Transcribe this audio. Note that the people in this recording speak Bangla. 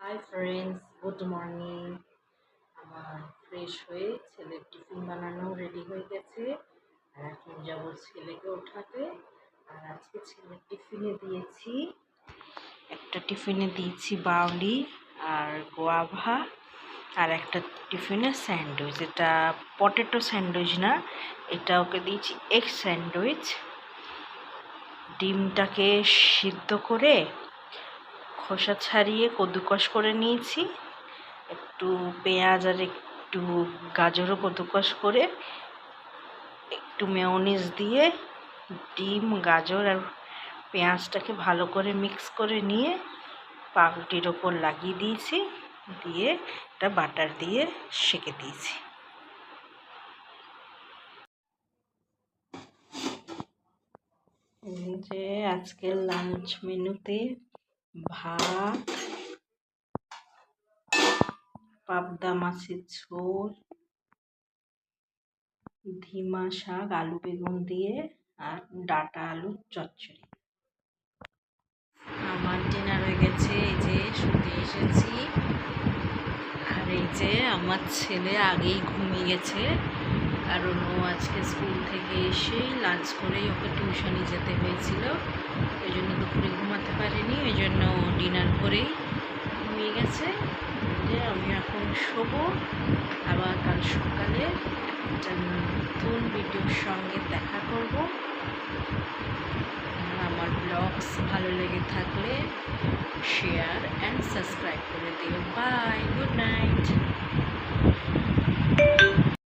Hi friends, good morning. আমার ফ্রেশ হয়ে ছেলের টিফিন বানানো রেডি হয়ে গেছে। আর এখন যাব ছেলেকে ওঠাতে। আর আজকে ছেলের টিফিনে দিয়েছি বাউলি আর গোয়াভা, আর একটা টিফিনে স্যান্ডউইচ। এটা পটেটো স্যান্ডউইচ না, এটা ওকে দিয়েছি এগ স্যান্ডউইচ। ডিমটাকে সিদ্ধ করে খোসা ছাড়িয়ে কদ্দুকস করে নিয়েছি, একটু পেঁয়াজ আর একটু গাজরও কদ্দুকস করে, একটু মেয়োনিজ দিয়ে ডিম, গাজর আর পেঁয়াজটাকে ভালো করে মিক্স করে নিয়ে পাউরুটির ওপর লাগিয়ে দিয়েছি, দিয়ে এটা বাটার দিয়ে সেঁকে দিয়েছি। এই যে আজকের লাঞ্চ মেনুতে ভাত, পাবদা মাছের ঝোল, ধিমা শাক আলু বেগুন দিয়ে, আর ডাঁটা আলুর চচ্চড়ি। আমার ডিনার হয়ে গেছে, এই যে শুতে এসেছি। আর এই যে আমার ছেলে আগেই ঘুমিয়ে গেছে, কারণ ও আজকে স্কুল থেকে এসেই লাঞ্চ করেই ওকে টিউশনে যেতে হয়েছিল, ওই জন্য দুপুরে ঘুমাতে পারেনি, ওই জন্য ডিনার করেই ঘুমিয়ে গেছে। যে আমি এখন শোবো, আবার কাল সকালে একটা নতুন ভিডিওর সঙ্গে দেখা করব। আমার ব্লগস ভালো লেগে থাকলে শেয়ার অ্যান্ড সাবস্ক্রাইব করে দিও। Bye, good night.